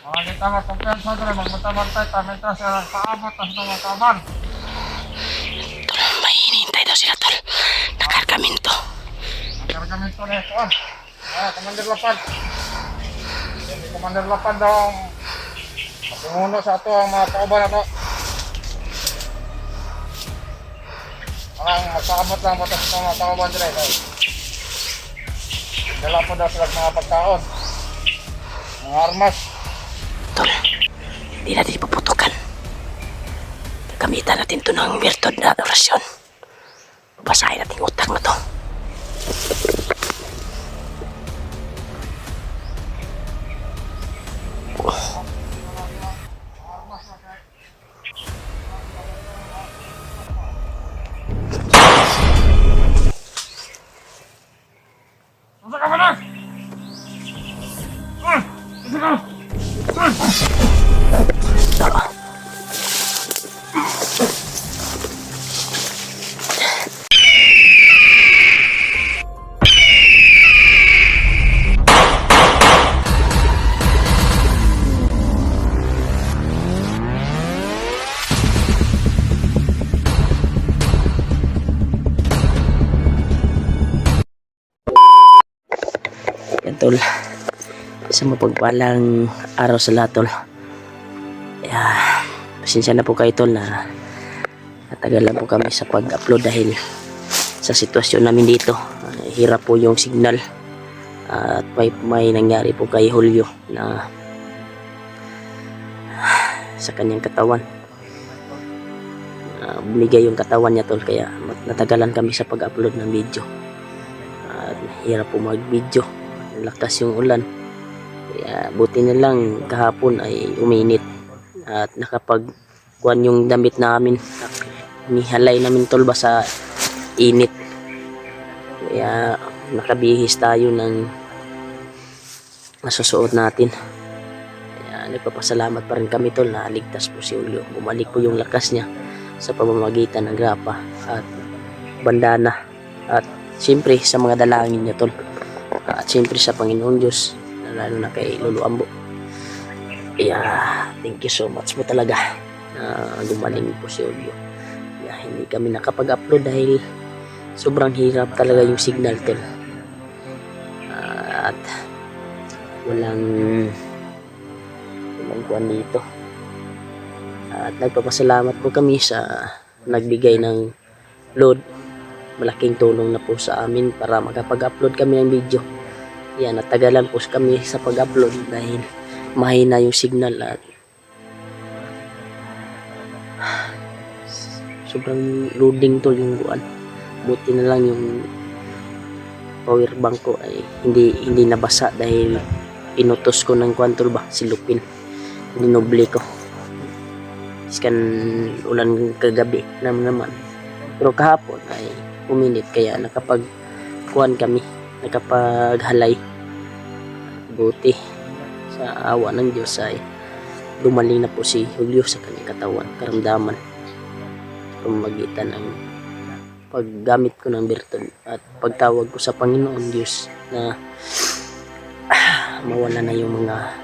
Mga gitama kumpiyansa dre, magmata-mantay, tamita siya paabot na sa mga kaban. Tol, may hinihintay daw sila, tol. Nakargamento. Ang kargamento na ito. Commander Lapad. Si Commander Lapad daw ang matunguno sa ato ang mga kauban na to. Ang magpaabot lang batas sa mga kauban dre. Dala po daw sila mga pagkaon. Mga armas. Tol, hindi natin ipuputukan. Gamitan natin ito ng virtud na orasyon. Basahin natin utak na to. Masa ka mana? Masa ka? Tol, yan tol. Isang mapagpalang araw sa lahat, tol. Kaya, pasensya na po kayo, tol, na natagalan po kami sa pag-upload dahil sa sitwasyon namin dito. Hirap po yung signal. At may nangyari po kay Julio na sa kanyang katawan. Bumigay yung katawan niya, tol, kaya natagalan kami sa pag-upload ng video. At hirap po mag-video. Lakas yung ulan. Kaya buti na lang kahapon ay uminit at nakapagkuhan yung damit namin. Nihalay namin, tol, ba sa init. Kaya nakabihis tayo ng masusuot natin. Kaya nagpapasalamat pa rin kami, tol, na ligtas po si Julio. Bumalik po yung lakas niya sa pamamagitan ng grapa at bandana. At siyempre sa mga dalangin niya, tol. At siyempre sa Panginoong Diyos, lalo na kay Lolo Ambo. Kaya thank you so much po talaga na gumaling po si Julio. Kaya hindi kami nakapag-upload dahil sobrang hirap talaga yung signal, tol. At walang kuwan dito. At nagpapasalamat po kami sa nagbigay ng load. Malaking tulong na po sa amin para makapag-upload kami ng video. Yan, natagalan po kami sa pag-upload dahil mahina yung signal at sobrang loading, tol, yung buwan. Buti na lang yung power bank ko ay hindi nabasa dahil inutos ko ng kwantol ba, silupin. Dinoble ko. Iskan ulan kagabi naman. Pero kahapon ay uminit kaya nakapagkuhan kami, nakapaghalay. Buti sa awa ng Diyos ay dumaling na po si Julio sa kanyang katawan, karamdaman, pamamagitan ng paggamit ko ng birtud at pagtawag ko sa Panginoon Diyos na mawala na yung mga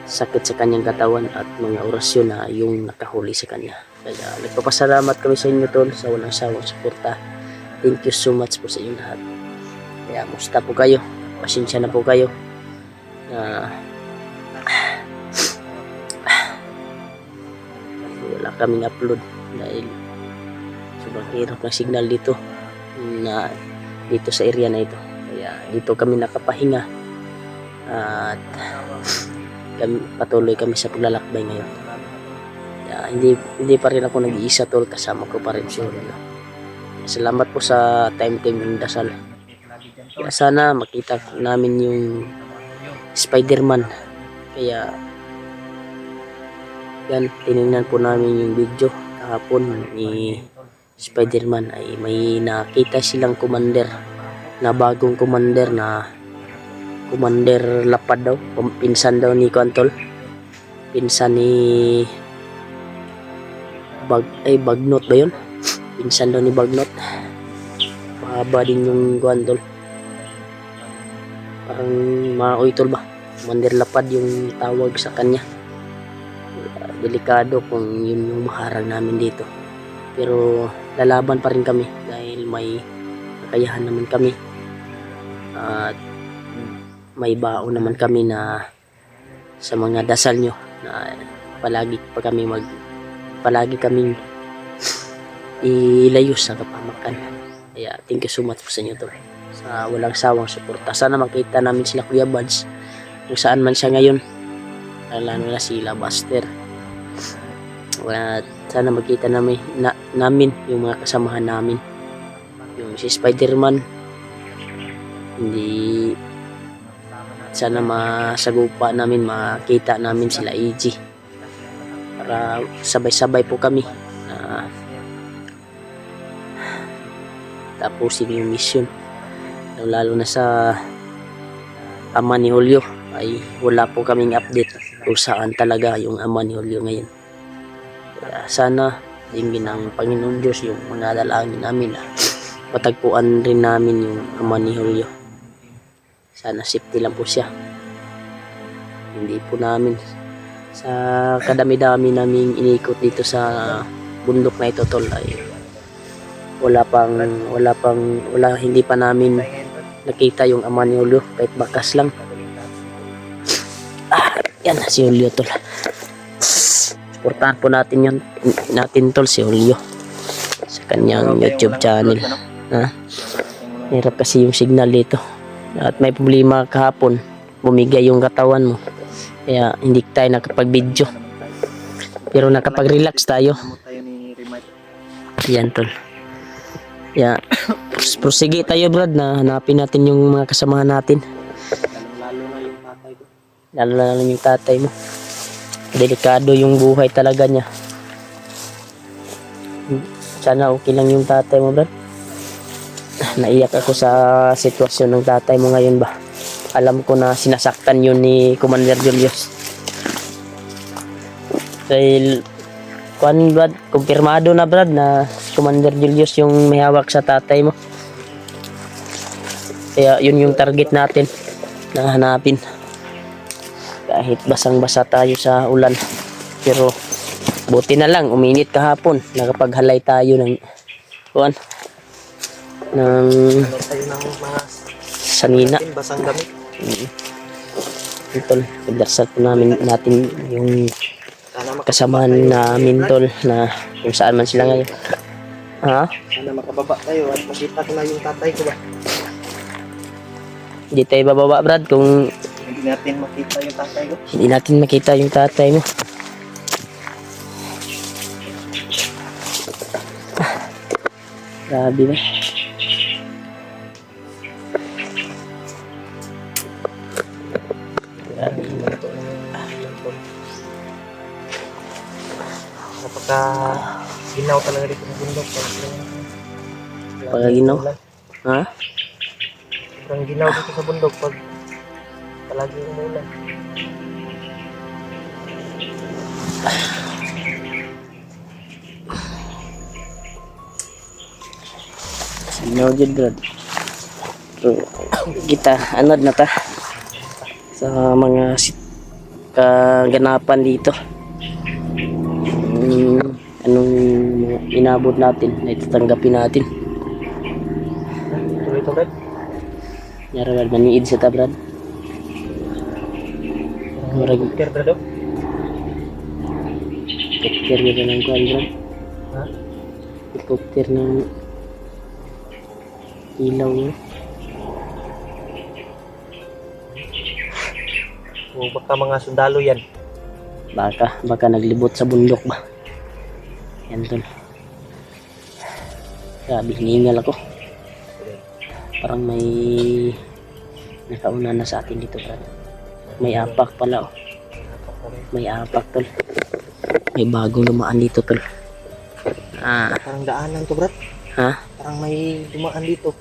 sakit sa kanyang katawan at mga orasyon na yung nakahuli sa kanya. Kaya nagpapasalamat kami sa inyo, tol, sa walang sawang suporta. Thank you so much po sa inyo lahat. Kaya musta po kayo, pasensya na po kayo na wala kaming upload dahil sobrang hirap ng signal dito sa area na ito. Kaya dito kami nakapahinga at patuloy kami sa paglalakbay ngayon. Kaya hindi pa rin ako nag-iisa, tol, kasama ko pa rin si Julio. Salamat po sa time yung dasal. Kaya sana makita namin yung Spider-Man. Kaya yan, tinignan po namin yung video kahapon ni Spider-Man ay may nakita silang commander na bagong commander na Commander Lapad daw, pinsan daw ni Kwantol, pinsan ni Bagnot ba yun? Pinsan daw ni Bagnot. Mahaba din yung Kwantol, parang maoy, tol, ba? Commander Lapad yung tawag sa kanya. Delikado kung yun yung maharang namin dito. Pero lalaban pa rin kami dahil may kakayahan naman kami. At may baon naman kami na sa mga dasal nyo na palagi kaming ilayo sa kapamakan. Kaya thank you so much po sa inyo tol, sa walang sawang suporta. Sana makita namin sila Kuya Buds kung saan man siya ngayon, lalo na sila Buster. At sana makita namin yung mga kasamahan namin, yung si Spider-Man. Hindi, sana masagupa namin, makita namin sila EG para sabay-sabay po kami na tapusin yung mission. Lalo na sa ama ni Julio ay wala po kaming update kung saan talaga yung ama ni Julio ngayon. Kaya sana dinggin ng Panginoon Diyos yung mga dalangin namin na matagpuan rin namin yung ama ni Julio. Sana safety lang po siya. Hindi po namin sa kadami-dami naming inikot dito sa bundok na ito tol ay hindi pa namin nakita yung ama ni Julio, kahit bakas lang. Yan si Julio tol. Suportahan po natin tol si Julio sa kanyang YouTube channel. Hirap kasi yung signal dito at may problema kahapon, bumigay yung katawan mo kaya hindi tayo nakapag-video, pero nakapag-relax tayo. Yan tol. Yeah. Prosige tayo Brad na hanapin natin yung mga kasamahan natin. Lalo na yung tatay mo. Delikado yung buhay talaga niya. Sana okay lang yung tatay mo Brad. Naiyak ako sa sitwasyon ng tatay mo ngayon ba. Alam ko na sinasaktan yun ni Commander Julius. Dahil Brad, kumpirmado na Brad na Commander Julius yung may hawak sa tatay mo. Kaya yun yung target natin na hanapin. Kahit basang-basa tayo sa ulan, pero buti na lang uminit kahapon, nakapaghalay tayo ng sanina. Basang gamit. Tol, pagdarsal po natin yung kasamahan namin tol na kung saan man sila ngayon. Sana makababa tayo at makita ko na yung tatay ko ba. Hindi tayo bababa Brad kung Hindi natin makita yung tatay ko. hindi natin makita yung tatay mo. Grabe ba? Grabe. Napaka ginaw talaga dito sa bundok. Pagaginaw? Ha? Sobrang ginaw dito sa bundok pag palagi umulan. Sinaw dyan Brad. So, kita anod na ta sa mga kaganapan dito. Anong inabot natin na itatanggapin natin. Tuloy-tuloy. Nyara Brad, maniid sa ta Brad. Murag Care brado? helicopter na ng kuhan Brad. Ha? Helicopter ng ilaw niya. O baka mga sundalo yan. Baka naglibot sa bundok ba. Yan tol. Grabe, hinihingal ako. Parang may nakauna na sa atin dito Brad. May apak pala oh. May apak tol. May bagong lumaan dito tol. Parang daanan to Brad. Ha? Parang may dumaan dito.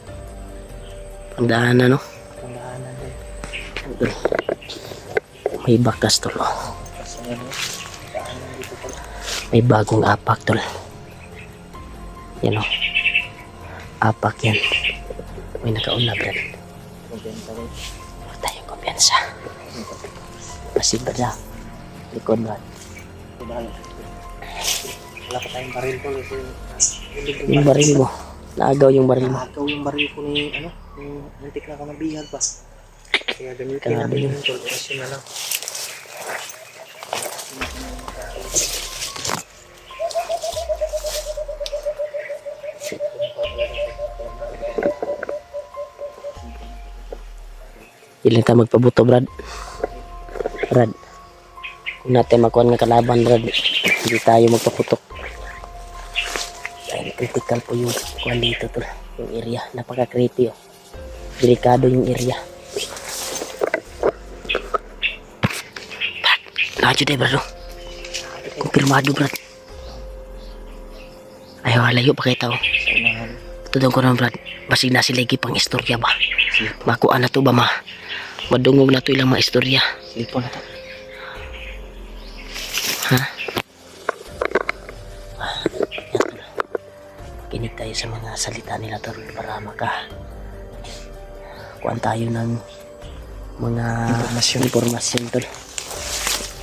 Pagdaanan no? Parang daanan din. Tol. May bakas tol oh. Kasi ano, daanan dito tol. May bagong apak tol. Yan oh. Apak yan. May nakauna Brad. Maganda rin. Huwag tayong kumpiyansa. Proceed ba na? Likod ba? Wala pa tayong baril tol. Kasi Yung baril mo. Naagaw yung baril mo. nakagaw yung baril ko ni ano, yung antik na kanabihan pa. Kaya gamitin natin Kanabihan. yung tol. Kasi na lang. Ilan tayo magpabuto, Brad? Brad. Kung natin makuha nga kalaban, Brad, hindi tayo magpaputok. Dahil critical po yung kuhan dito, tol. Yung area. Napaka-creepy, oh. Delikado yung area. Brad, lajo deh, Brad, oh. Kumpirmado, Brad. Ayaw, layo pa kayo tao. Tudong ko naman, Brad. Basig na sila pang istorya ba? Makuha na to ba, ma? Madungog na to ilang mga istorya. Silipon na to. Ha? Yan, tol. Makinig tayo sa mga salita nila, tol, para kuhaan tayo ng mga informasyon, tol.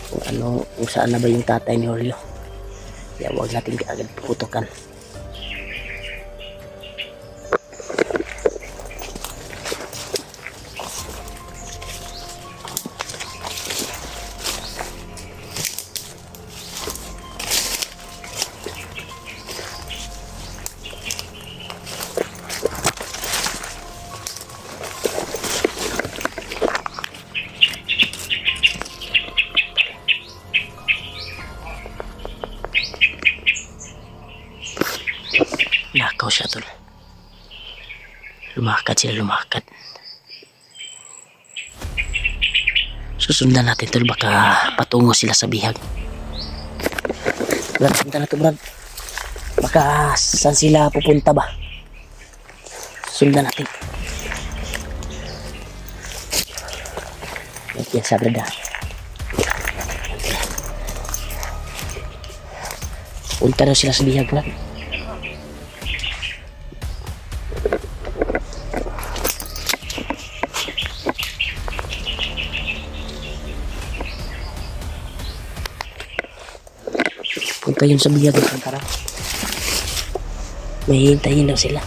Kung ano, kung saan na ba yung tatay ni Oreo. Kaya huwag natin agad putukan. Nakaw siya, tol. Lumakad sila, lumakad. Susundan natin, tol. Baka patungo sila sa bihag. Brad, punta na to, Brad. Baka saan sila pupunta ba? Sundan natin. Yan sa Brad, ha. Punta na sila sa bihag, Brad. Punta yun sa biyag. Tara. May hintayin daw sila.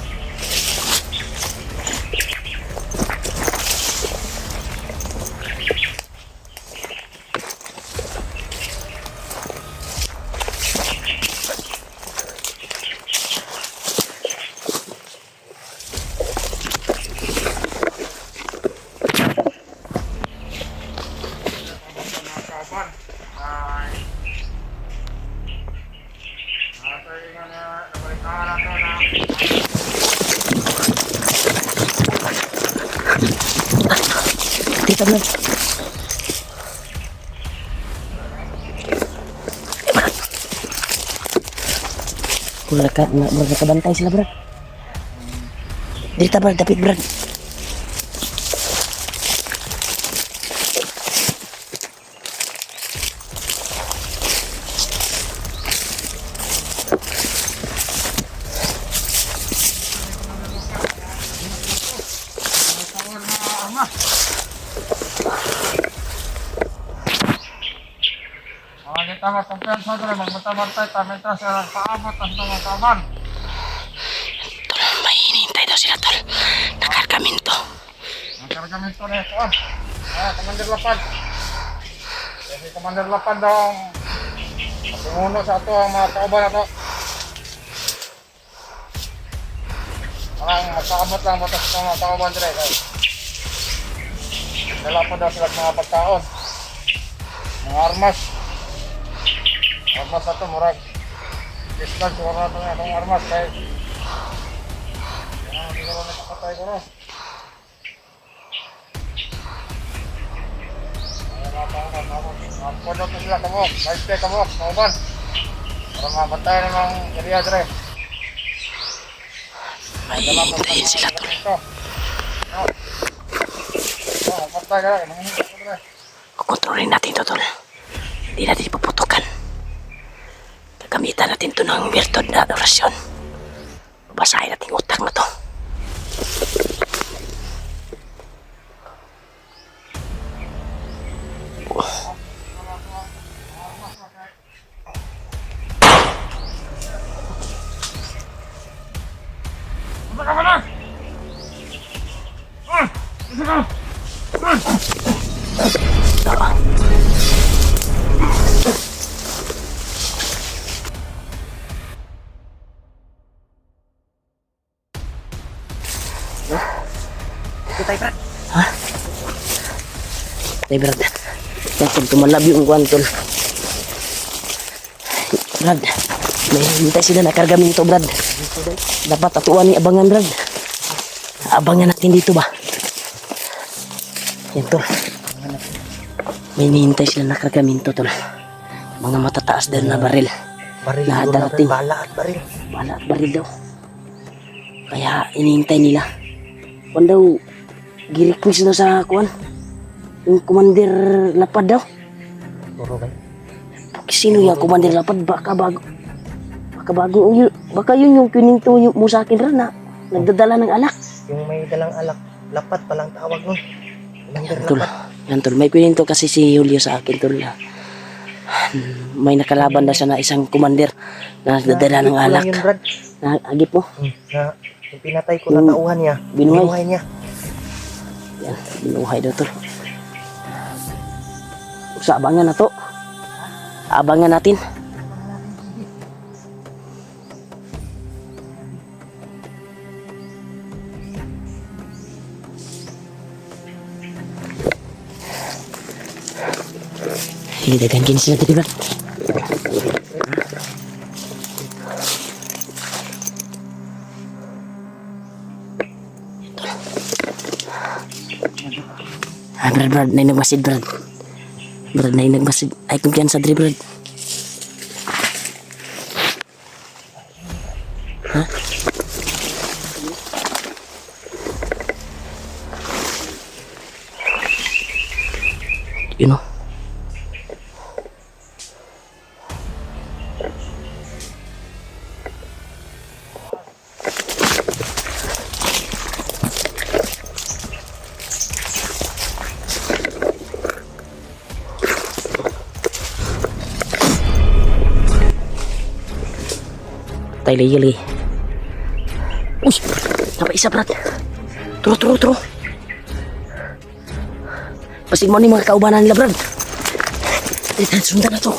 Mga kauban. Ay. Natay nga na nabalitaan nato na Dito, Brad. Mula nakabantay sila, Brad. Dito, Brad. Dapit, Brad. tawag na armas. Kita magkumpiyan sa dre, magmatabantay, tamita sila paabot ang mga kaban. Tol, may hinihintay daw sila, tol. Nakargamento. Ang kargamento na ito, Commander Lapad. Kasi Commander Lapad daw ang pinuno sa ito ang mga kauban na ito. Parang magkaabot lang batas sa mga kauban dre. Dala pa daw sila sa mga pagkaon. Mga armas. Armas na ito, murag. Discount, siguro na ito itong armas. Kaya siguro nakapatay ko no. Pwede ito sila kamok, 5K kamok, kauban. Para mabantayan ng area dre. May hintayin sila, tol. Patay ka na, nangingi ka dre. Kukontrolin natin ito, tol. Hindi natin ipaputukan. Gagamitan natin ito ng virtud na orasyon. Babasahin natin yung utang na to. tayo, Brad. Ha? Tay Brad. Dapat tumalab yung kuwan tol. Brad, may hintay sila na kargamento Brad. Dapat atuan ni abangan Brad. Abangan natin dito ba? Yan tol. May hinihintay sila na kargamento tol. Mga matataas din na baril. Baril Na siguro na, darating. Brad. Bala at baril. Bala at baril daw. Kaya inihintay nila. Kuwan daw, gi-request daw sa kuwan. Yung Commander Lapad daw. Puro ba? Sino yung Commander Lapad? Baka yun yung kininto mo sa akin rin na nagdadala ng alak. Yung may dalang alak, lapad palang tawag nun. Commander Tol, Lapad. yan tol. May kininto kasi si Julio sa akin tol na may nakalaban na siya na isang commander na nagdadala ng Nakikita ko lang alak. Yun, Brad. Na agip mo. Na yung pinatay ko na tauhan niya. Binuhay. niya. Yan, binuhay daw tol. Sa abangan na to. Abangan natin. Hidagan kini sila tadi Brad. Brad, nainag masid Brad. Brad, nainag masid. Ay kumpiyansa diri Brad. Ha? You know. Tay lagi. Uy, napaisa Brad. Turo. Pasig mo ni mga kaubanan nila Brad. Sundan na to.